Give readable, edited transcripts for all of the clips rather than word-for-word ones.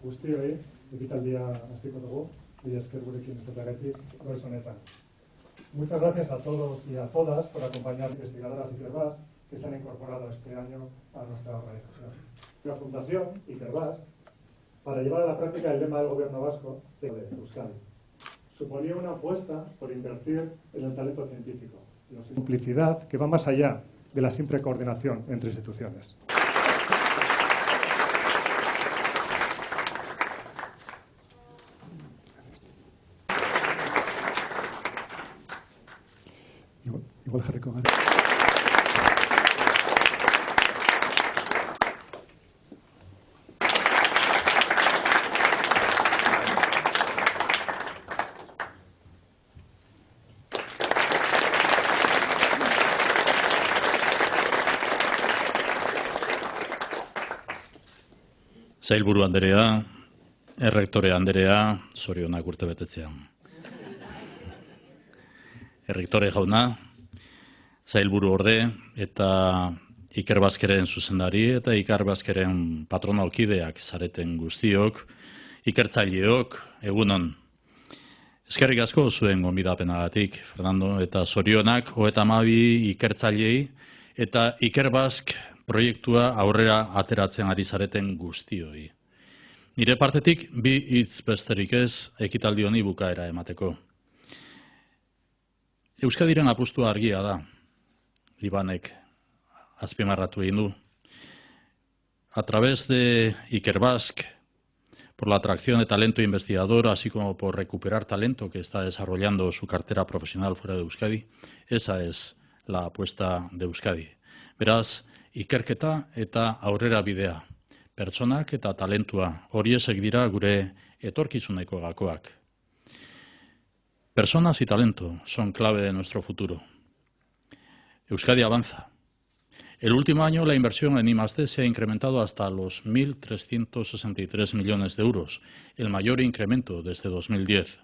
Guztioi, ekitaldia hasiko dugu, mila esker gurekin izateagatik goiz honetan. Muchas gracias a todos y a todas por acompañar a investigadoras Ikerbasque que se han incorporado este año a nuestra organización. La Fundación Ikerbasque, para llevar a la práctica el lema del gobierno vasco de Euskadi, suponía una apuesta por invertir en el talento científico. Complicidad que va más allá de la simple coordinación entre instituciones. Igual jarriko gara. Sailburu Anderea, Errektore Anderea, zorionak urte betetzean. Errektore jauna, Sailburu orde eta Ikerbasqueren zuzendari eta Ikerbasqueren patronalkideak zareten guztiok, ikertzaileok, egunon. Eskerrik asko zuen gonbidapenagatik, Fernando, eta zorionak 32 ikertzailei eta Ikerbasque proiektua aurrera ateratzen ari zareten guztioi. Nire partetik bi hitz besterik ez ekitaldi honi bukaera emateko. Euskadiren apustua argia da, Ibanek azpimarratu egin du. A través de Ikerbasque, por la atracción de talento investigador, así como por recuperar talento que está desarrollando su cartera profesional fuera de Euskadi, esa es la apuesta de Euskadi. Beraz, ikerketa eta aurrera bidea, pertsonak eta talentua, horiek dira gure etorkizuneko gakoak. Personas y talento son clave de nuestro futuro. Euskadi avanza. El último año la inversión en I+D se ha incrementado hasta los 1.363 millones de euros, el mayor incremento desde 2010.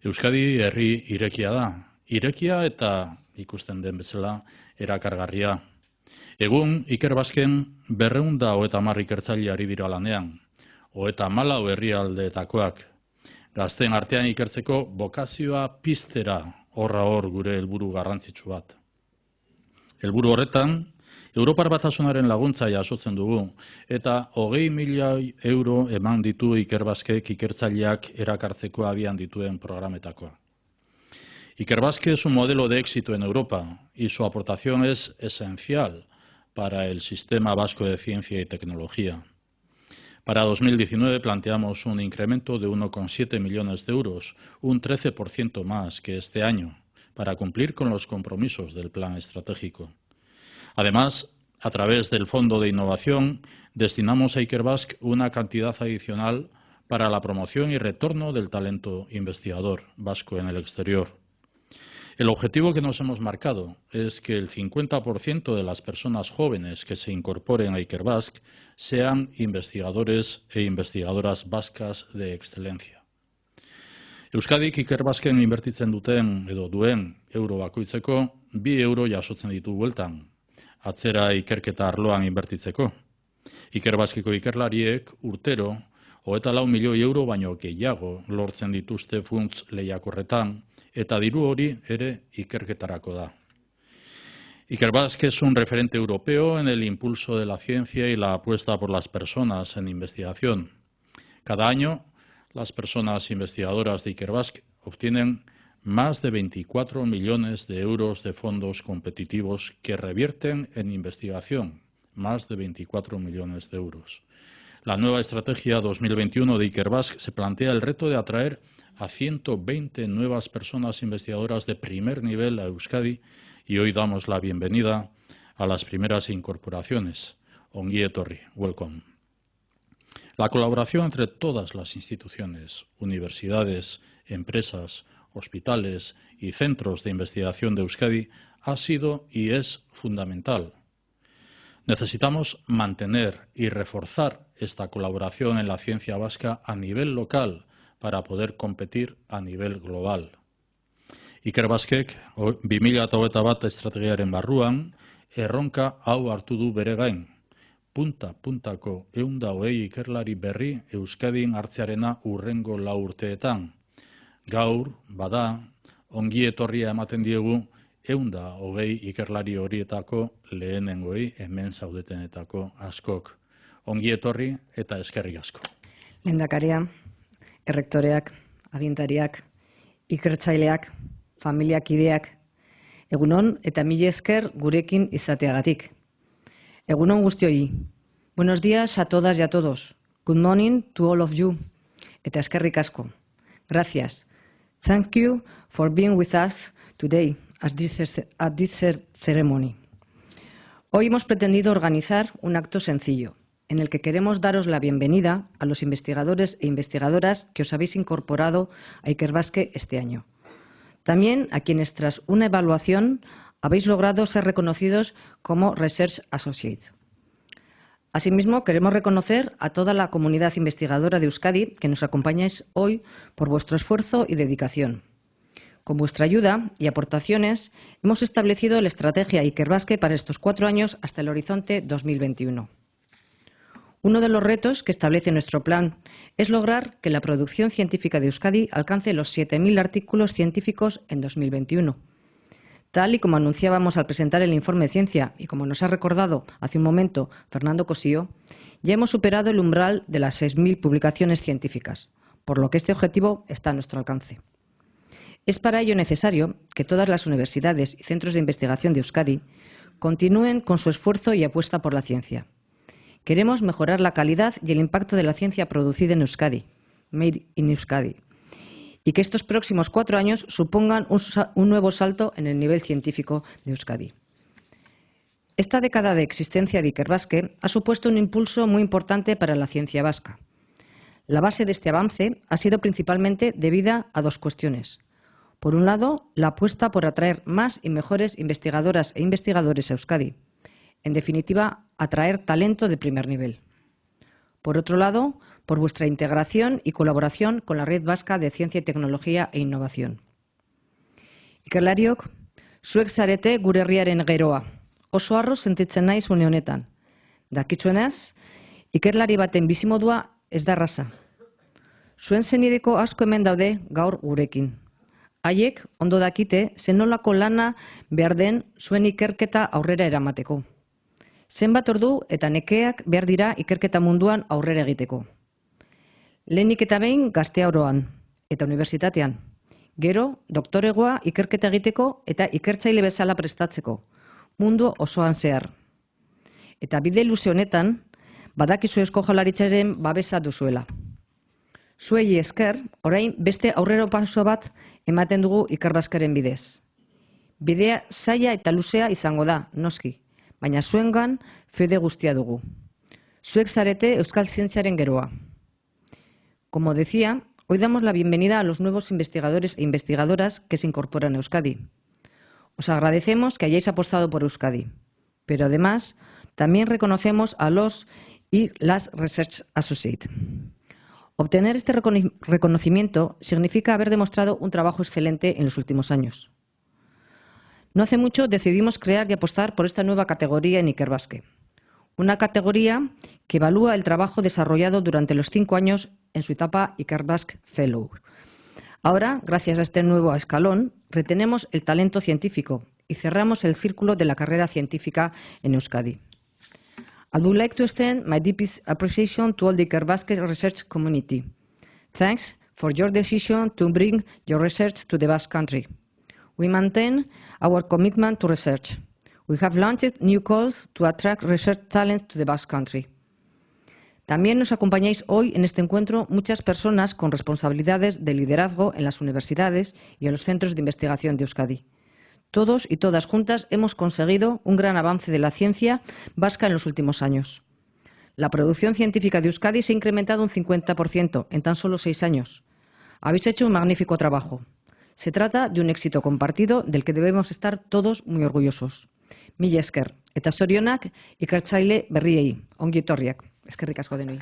Euskadi herri irekia da. Irekia eta ikusten den bezala erakargarria. Egun Ikerbasken 230 ikertzaile ari dira lanean, 34 herrialdeetakoak. Gazteen artean ikertzeko bokazioa piztera horra hor gure helburu garrantzitsu bat. Helburu horretan, Europar Batasunaren laguntza jasotzen dugu eta 20.000 euro eman ditu Ikerbasquek ikertzaileak erakartzeko abian dituen programetakoa. Ikerbasque es un modelo de éxito en Europa y su aportación es esencial para el sistema vasco de ciencia y tecnología. Para 2019 planteamos un incremento de 1,7 millones de euros, un 13% más que este año, para cumplir con los compromisos del plan estratégico. Además, a través del Fondo de Innovación, destinamos a Ikerbasque una cantidad adicional para la promoción y retorno del talento investigador vasco en el exterior. El objetivo que nos hemos marcado es que el 50% de las personas jóvenes que se incorporen a Ikerbasque sean investigadores e investigadoras vascas de excelencia. Euskadik Ikerbasken inbertitzen duten edo duen euro bakoitzeko 2 euro jasotzen ditu bueltan, atzera ikerketa arloan inbertitzeko. Ikerbasqueko ikerlariek urtero 24 milioi euro baino gehiago lortzen dituzte funts lehiakorretan, eta diru hori ere ikerketarako da. Ikerbasque es un referente europeo en el impulso de la ciencia y la apuesta por las personas en investigación. Cada año, las personas investigadoras de Ikerbasque obtienen más de 24 millones de euros de fondos competitivos que revierten en investigación, más de 24 millones de euros. La nueva estrategia 2021 de Ikerbasque se plantea el reto de atraer a 120 nuevas personas investigadoras de primer nivel a Euskadi y hoy damos la bienvenida a las primeras incorporaciones. Ongi etorri, welcome. La colaboración entre todas las instituciones, universidades, empresas, hospitales y centros de investigación de Euskadi ha sido y es fundamental. Necesitamos mantener y reforzar esta colaboración en la ciencia vasca a nivel local para poder competir a nivel global. Ikerbasquek 2021 estrategiaren barruan erronka hau hartu du bere gain. Punta-puntako 120 ikerlari berri Euskadin hartzearena hurrengo 4 urteetan. Gaur, bada, ongi etorria ematen diegu 120 ikerlari horietako lehenengoi hemen zaudetenetako askok. Ongi etorri eta eskerrik asko. Lehendakaria, errektoreak, agintariak, ikertzaileak, familiakideak, egunon eta mila esker gurekin izateagatik. Egunon guztioi. Buenos días a todas y a todos. Good morning to all of you. Eta eskerrik asko. Gracias. Thank you for being with us today at this ceremony. Hoy hemos pretendido organizar un acto sencillo, en el que queremos daros la bienvenida a los investigadores e investigadoras que os habéis incorporado a Ikerbasque este año. También a quienes, tras una evaluación, habéis logrado ser reconocidos como Research Associates. Asimismo, queremos reconocer a toda la comunidad investigadora de Euskadi que nos acompañáis hoy por vuestro esfuerzo y dedicación. Con vuestra ayuda y aportaciones, hemos establecido la estrategia Ikerbasque para estos 4 años hasta el horizonte 2021. Uno de los retos que establece nuestro plan es lograr que la producción científica de Euskadi alcance los 7.000 artículos científicos en 2021. Tal y como anunciábamos al presentar el informe de ciencia y como nos ha recordado hace un momento Fernando Cossío, ya hemos superado el umbral de las 6.000 publicaciones científicas, por lo que este objetivo está a nuestro alcance. Es para ello necesario que todas las universidades y centros de investigación de Euskadi continúen con su esfuerzo y apuesta por la ciencia. Queremos mejorar la calidad y el impacto de la ciencia producida en Euskadi, Made in Euskadi, y que estos próximos 4 años supongan un nuevo salto en el nivel científico de Euskadi. Esta década de existencia de Ikerbasque ha supuesto un impulso muy importante para la ciencia vasca. La base de este avance ha sido principalmente debida a 2 cuestiones. Por un lado, la apuesta por atraer más y mejores investigadoras e investigadores a Euskadi. En definitiva, atraer talento de primer nivel. Por otro lado, por vuestra integración y colaboración con la Red Vasca de Ciencia y Tecnología e Innovación. Ikerlariok, zuek zarete gure herriaren geroa. Oso harro sentitzen naiz une honetan. Dakitzuenez, ikerlari baten bizimodua ez da erraza. Zuen senideko asko hemen daude gaur gurekin. Haiek ondo dakite zenolako lana behar den zuen ikerketa aurrera eramateko. Zenbat ordu eta nekeak behar dira ikerketa munduan aurrera egiteko. Lehenik eta behin gaztea oroan eta unibertsitatean. Gero, doktoregoa ikerketa egiteko eta ikertzaile bezala prestatzeko, mundu osoan zehar. Eta bide luze honetan, badakizu Eusko Jaurlaritzaren babesa duzuela. Zuei esker, orain beste aurrerapauso bat ematen dugu Ikerbasqueren bidez. Bidea zaila eta luzea izango da, noski, baina zuengan fede guztia dugu. Zuek zarete euskal zientziaren geroa. Como decía, hoy damos la bienvenida a los nuevos investigadores e investigadoras que se incorporan a Euskadi. Os agradecemos que hayáis apostado por Euskadi, pero además también reconocemos a los y las Research Associates. Obtener este reconocimiento significa haber demostrado un trabajo excelente en los últimos años. No hace mucho decidimos crear y apostar por esta nueva categoría en Ikerbasque. Una categoría que evalúa el trabajo desarrollado durante los 5 años en su etapa Ikerbasque Fellow. Ahora, gracias a este nuevo escalón, retenemos el talento científico y cerramos el círculo de la carrera científica en Euskadi. I would like to extend my deepest appreciation to all the Ikerbasque research community. Thanks for your decision to bring your research to the Basque Country. We maintain our commitment to research. We have launched new calls to attract research talent to the Basque Country. También nos acompañáis hoy en este encuentro muchas personas con responsabilidades de liderazgo en las universidades y en los centros de investigación de Euskadi. Todos y todas juntas hemos conseguido un gran avance de la ciencia vasca en los últimos años. La producción científica de Euskadi se ha incrementado un 50% en tan solo 6 años. Habéis hecho un magnífico trabajo. Se trata de un éxito compartido del que debemos estar todos muy orgullosos. Mila esker, Eta zorionak ikertzaile berriei, ongi etorriak. Eskerrik asko denoi.